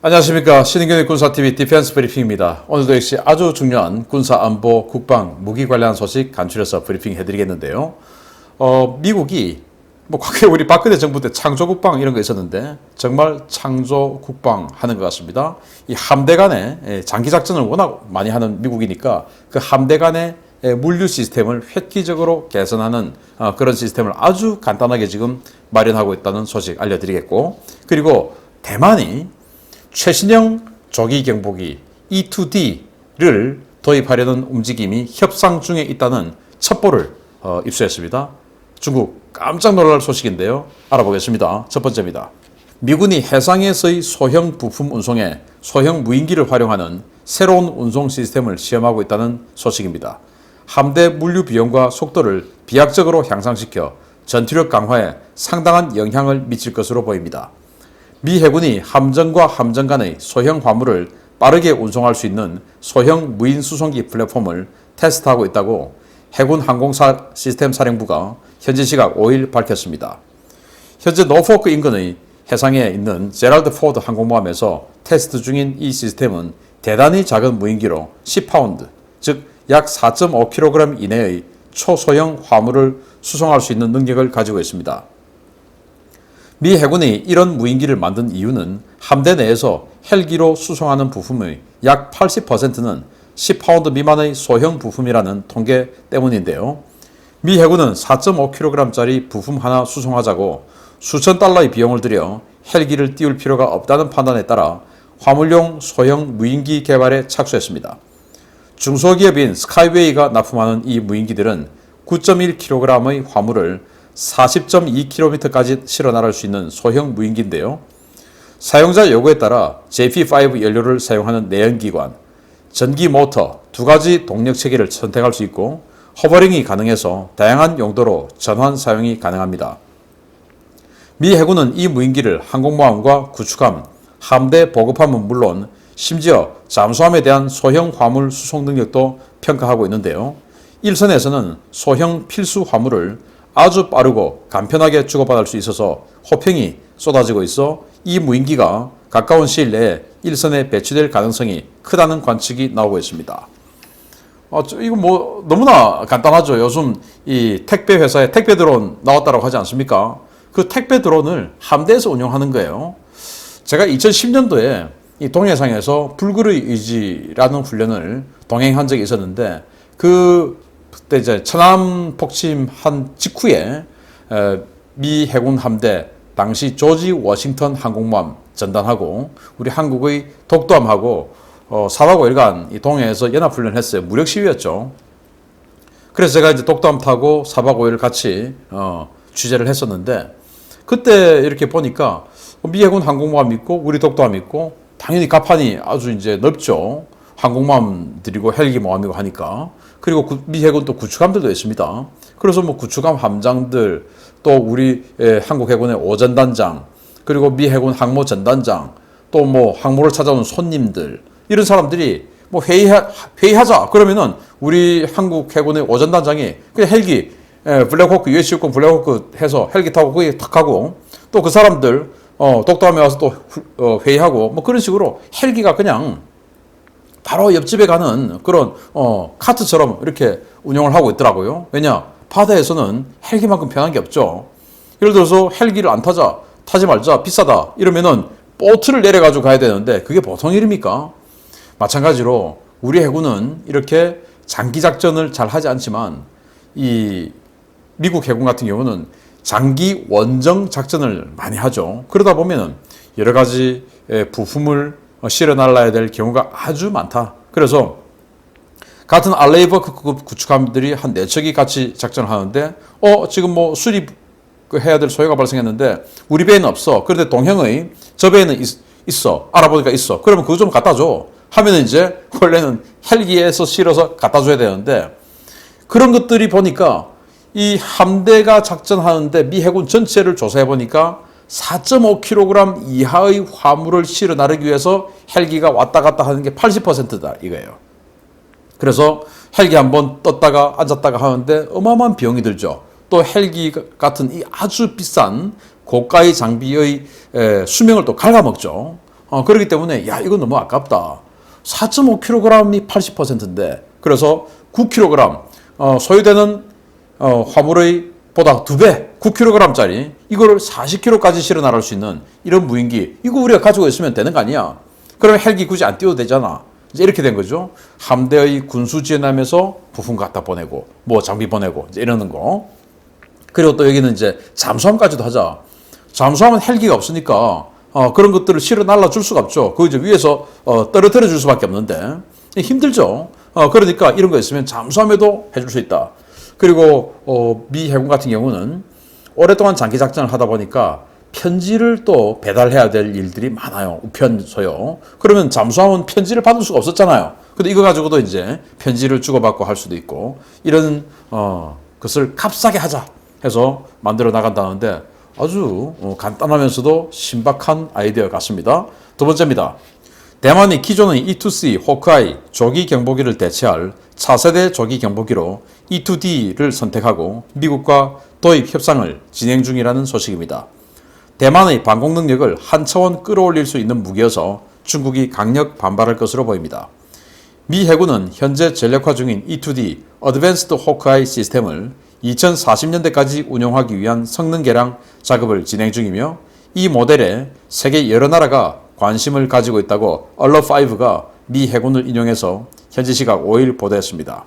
안녕하십니까. 신인균의 군사TV 디펜스 브리핑입니다. 오늘도 역시 아주 중요한 군사안보, 국방, 무기 관련 소식 간추려서 브리핑 해드리겠는데요. 미국이 과거에 우리 박근혜 정부 때 창조국방 이런 거 있었는데 정말 창조국방 하는 것 같습니다. 이 함대 간의 장기작전을 워낙 많이 하는 미국이니까 그 함대 간의 물류 시스템을 획기적으로 개선하는 그런 시스템을 아주 간단하게 지금 마련하고 있다는 소식 알려드리겠고, 그리고 대만이 최신형 조기 경보기 E-2D를 도입하려는 움직임이 협상 중에 있다는 첩보를 입수했습니다. 중국 깜짝 놀랄 소식인데요. 알아보겠습니다. 첫 번째입니다. 미군이 해상에서의 소형 부품 운송에 소형 무인기를 활용하는 새로운 운송 시스템을 시험하고 있다는 소식입니다. 함대 물류 비용과 속도를 비약적으로 향상시켜 전투력 강화에 상당한 영향을 미칠 것으로 보입니다. 미 해군이 함정과 함정 간의 소형 화물을 빠르게 운송할 수 있는 소형 무인 수송기 플랫폼을 테스트하고 있다고 해군 항공사 시스템 사령부가 현지 시각 5일 밝혔습니다. 현재 노포크 인근의 해상에 있는 제랄드 포드 항공모함에서 테스트 중인 이 시스템은 대단히 작은 무인기로 10파운드, 즉 약 4.5kg 이내의 초소형 화물을 수송할 수 있는 능력을 가지고 있습니다. 미 해군이 이런 무인기를 만든 이유는 함대 내에서 헬기로 수송하는 부품의 약 80%는 10파운드 미만의 소형 부품이라는 통계 때문인데요. 미 해군은 4.5kg짜리 부품 하나 수송하자고 수천 달러의 비용을 들여 헬기를 띄울 필요가 없다는 판단에 따라 화물용 소형 무인기 개발에 착수했습니다. 중소기업인 스카이웨이가 납품하는 이 무인기들은 9.1kg의 화물을 40.2km까지 실어 나를 수 있는 소형 무인기인데요. 사용자 요구에 따라 JP5 연료를 사용하는 내연기관, 전기 모터 두 가지 동력 체계를 선택할 수 있고 호버링이 가능해서 다양한 용도로 전환 사용이 가능합니다. 미 해군은 이 무인기를 항공모함과 구축함, 함대 보급함은 물론 심지어 잠수함에 대한 소형 화물 수송 능력도 평가하고 있는데요. 일선에서는 소형 필수 화물을 아주 빠르고 간편하게 주고받을 수 있어서 호평이 쏟아지고 있어 이 무인기가 가까운 시일 내에 일선에 배치될 가능성이 크다는 관측이 나오고 있습니다. 이거 너무나 간단하죠. 요즘 이 택배 회사에 택배 드론 나왔다고 하지 않습니까? 그 택배 드론을 함대에서 운영하는 거예요. 제가 2010년도에 이 동해상에서 불굴의 의지라는 훈련을 동행한 적이 있었는데 그때 이제 천안 폭침한 직후에 미 해군 함대 당시 조지 워싱턴 항공모함 전단하고 우리 한국의 독도함하고 4박 5일간 이 동해에서 연합훈련을 했어요. 무력 시위였죠. 그래서 제가 이제 독도함 타고 4박 5일 같이 취재를 했었는데 그때 이렇게 보니까 미 해군 항공모함 있고 우리 독도함 있고 당연히 갑판이 아주 이제 넓죠. 항공모함들이고 헬기 모함이고 하니까. 그리고 미 해군 또 구축함들도 있습니다. 그래서 구축함 함장들 또 우리 한국 해군의 오전단장 그리고 미 해군 항모 전단장 또 항모를 찾아오는 손님들 이런 사람들이 회의하자 그러면은 우리 한국 해군의 오전단장이 그냥 헬기 블랙호크 US-60 블랙호크 해서 헬기 타고 거기 탁 가고 또 그 사람들 독도함에 와서 또 회의하고 그런 식으로 헬기가 그냥 바로 옆집에 가는 그런 카트처럼 이렇게 운영을 하고 있더라고요. 왜냐? 바다에서는 헬기만큼 편한 게 없죠. 예를 들어서 헬기를 안 타지 말자 비싸다 이러면은 보트를 내려가지고 가야 되는데 그게 보통 일입니까? 마찬가지로 우리 해군은 이렇게 장기작전을 잘 하지 않지만 이 미국 해군 같은 경우는 장기 원정 작전을 많이 하죠. 그러다 보면 여러 가지 부품을 실어 날라야 될 경우가 아주 많다. 그래서 같은 알레이버급 구축함들이 한 4척이 같이 작전을 하는데 지금 수립해야 될 소요가 발생했는데 우리 배에는 없어. 그런데 동형의 저 배에는 있어. 알아보니까 있어. 그러면 그거 좀 갖다 줘. 하면은 이제 원래는 헬기에서 실어서 갖다 줘야 되는데 그런 것들이 보니까 이 함대가 작전하는데 미 해군 전체를 조사해 보니까 4.5kg 이하의 화물을 실어 나르기 위해서 헬기가 왔다 갔다 하는 게 80%다 이거예요. 그래서 헬기 한번 떴다가 앉았다가 하는데 어마어마한 비용이 들죠. 또 헬기 같은 이 아주 비싼 고가의 장비의 수명을 또 갉아먹죠. 그렇기 때문에 야 이거 너무 아깝다. 4.5kg이 80%인데 그래서 9kg 소요되는 화물의 보다 2배 9kg짜리 이거를 40kg까지 실어 나갈 수 있는 이런 무인기 이거 우리가 가지고 있으면 되는 거 아니야. 그러면 헬기 굳이 안 띄워도 되잖아. 이제 이렇게 된 거죠. 함대의 군수 지원하면서 부품 갖다 보내고 뭐 장비 보내고 이제 이러는 거. 그리고 또 여기는 이제 잠수함까지도 하자. 잠수함은 헬기가 없으니까 그런 것들을 실어 날라줄 수가 없죠. 그 이제 위에서 떨어뜨려 줄 수밖에 없는데 힘들죠. 그러니까 이런 거 있으면 잠수함에도 해줄 수 있다. 그리고 미 해군 같은 경우는 오랫동안 장기 작전을 하다 보니까 편지를 또 배달해야 될 일들이 많아요. 우편소요. 그러면 잠수함은 편지를 받을 수가 없었잖아요. 근데 이거 가지고도 이제 편지를 주고받고 할 수도 있고 이런 것을 값싸게 하자 해서 만들어 나간다는데 아주 간단하면서도 신박한 아이디어 같습니다. 두 번째입니다. 대만이 기존의 E2C 호크아이 조기 경보기를 대체할 차세대 조기 경보기로 E2D를 선택하고 미국과 도입 협상을 진행 중이라는 소식입니다. 대만의 방공 능력을 한 차원 끌어올릴 수 있는 무기여서 중국이 강력 반발할 것으로 보입니다. 미 해군은 현재 전력화 중인 E2D 어드밴스드 호크아이 시스템을 2040년대까지 운용하기 위한 성능 개량 작업을 진행 중이며 이 모델에 세계 여러 나라가 관심을 가지고 있다고 얼러5가 미 해군을 인용해서 현지 시각 5일 보도했습니다.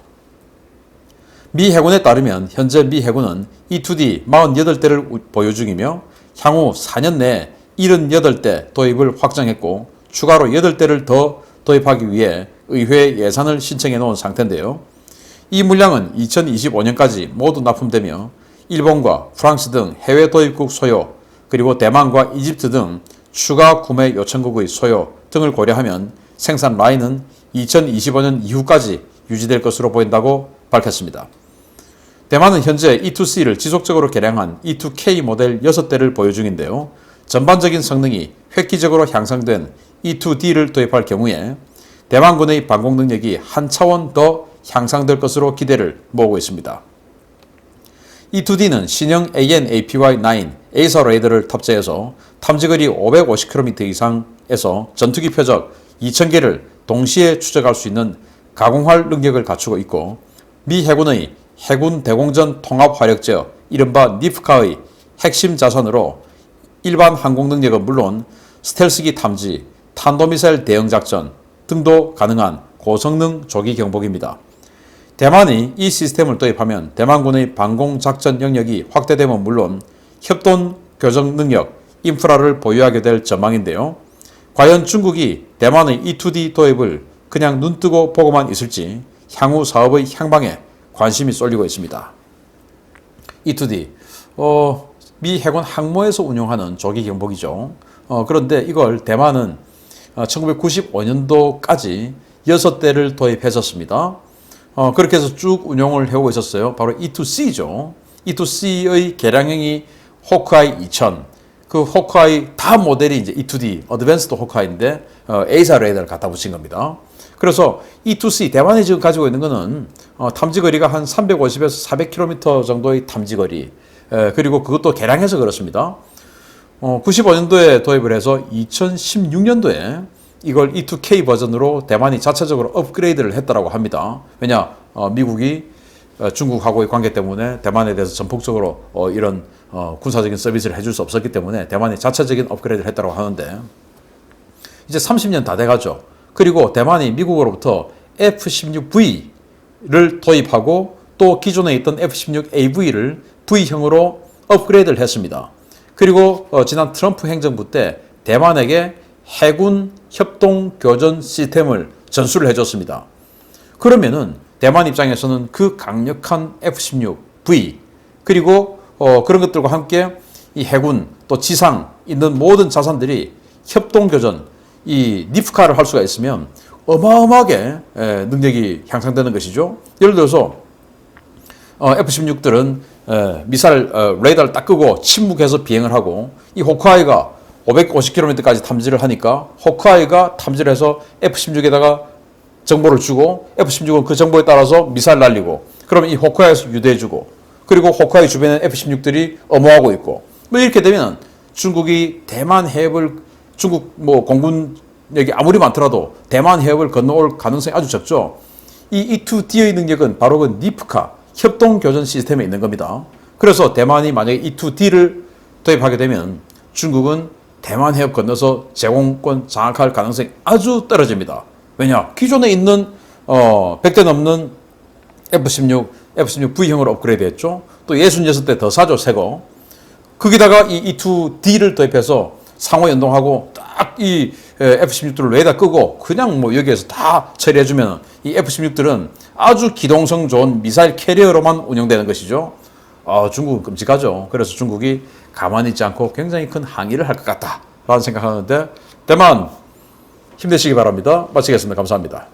미 해군에 따르면 현재 미 해군은 E2D 48대를 보유 중이며 향후 4년 내에 78대 도입을 확정했고 추가로 8대를 더 도입하기 위해 의회에 예산을 신청해 놓은 상태인데요. 이 물량은 2025년까지 모두 납품되며 일본과 프랑스 등 해외 도입국 소요 그리고 대만과 이집트 등 추가 구매 요청국의 소요 등을 고려하면 생산 라인은 2025년 이후까지 유지될 것으로 보인다고 밝혔습니다. 대만은 현재 E2C를 지속적으로 개량한 E2K 모델 6대를 보유 중인데요. 전반적인 성능이 획기적으로 향상된 E2D를 도입할 경우에 대만군의 방공 능력이 한 차원 더 향상될 것으로 기대를 모으고 있습니다. E2D는 신형 AN/APY-9 에이서 레이더를 탑재해서 탐지거리 550km 이상에서 전투기 표적 2000개를 동시에 추적할 수 있는 가공할 능력을 갖추고 있고 미 해군의 해군 대공전 통합 화력제 이른바 니프카의 핵심 자산으로 일반 항공 능력은 물론 스텔스기 탐지, 탄도미사일 대응 작전 등도 가능한 고성능 조기 경보기입니다. 대만이 이 시스템을 도입하면 대만군의 방공 작전 영역이 확대되면 물론 협동 교정 능력, 인프라를 보유하게 될 전망인데요. 과연 중국이 대만의 E2D 도입을 그냥 눈뜨고 보고만 있을지 향후 사업의 향방에 관심이 쏠리고 있습니다. E2D, 미 해군 항모에서 운용하는 조기 경보기죠. 그런데 이걸 대만은 1995년도까지 6대를 도입했었습니다. 그렇게 해서 쭉 운용을 해오고 있었어요. 바로 E2C죠. E2C의 개량형이 호크아이 2000. 그 호크아이 다음 모델이 이제 E2D, 어드밴스드 호크아이인데 에이사 레이더를 갖다 붙인 겁니다. 그래서 E2C, 대만이 지금 가지고 있는 거는 탐지거리가 한 350에서 400km 정도의 탐지거리. 그리고 그것도 개량해서 그렇습니다. 95년도에 도입을 해서 2016년도에 이걸 E2K 버전으로 대만이 자체적으로 업그레이드를 했다고 합니다. 왜냐, 미국이 중국하고의 관계 때문에 대만에 대해서 전폭적으로 이런 군사적인 서비스를 해줄 수 없었기 때문에 대만이 자체적인 업그레이드를 했다고 하는데 이제 30년 다 돼가죠. 그리고 대만이 미국으로부터 F-16V를 도입하고 또 기존에 있던 F-16AV를 V형으로 업그레이드를 했습니다. 그리고 지난 트럼프 행정부 때 대만에게 해군 협동 교전 시스템을 전수를 해줬습니다. 그러면은 대만 입장에서는 그 강력한 F-16V 그리고 그런 것들과 함께 이 해군 또 지상 있는 모든 자산들이 협동 교전 이 니프카를 할 수가 있으면 어마어마하게 능력이 향상되는 것이죠. 예를 들어서 F-16들은 미사일 레이더를 딱 끄고 침묵해서 비행을 하고 이 호크아이가 550km까지 탐지를 하니까 호크아이가 탐지를 해서 F-16에다가 정보를 주고 F-16은 그 정보에 따라서 미사일 날리고 그러면 이 호크아이에서 유도해주고 그리고 호크아이 주변에 F-16들이 엄호하고 있고 뭐 이렇게 되면 중국이 대만 해협을 중국 뭐 공군력이 아무리 많더라도 대만 해협을 건너올 가능성이 아주 적죠. 이 E2D의 능력은 바로 그 니프카 협동 교전 시스템에 있는 겁니다. 그래서 대만이 만약에 E2D를 도입하게 되면 중국은 대만 해협 건너서 제공권 장악할 가능성이 아주 떨어집니다. 왜냐? 기존에 있는 100대 넘는 F-16V형으로 업그레이드 했죠. 또 66대 더 사죠, 새거. 거기다가 이 E2D를 도입해서 상호 연동하고 딱 이 F-16들을 외에다 끄고 그냥 뭐 여기에서 다 처리해주면 이 F-16들은 아주 기동성 좋은 미사일 캐리어로만 운영되는 것이죠. 중국은 끔찍하죠. 그래서 중국이 가만히 있지 않고 굉장히 큰 항의를 할 것 같다라는 생각하는데 대만 힘내시기 바랍니다. 마치겠습니다. 감사합니다.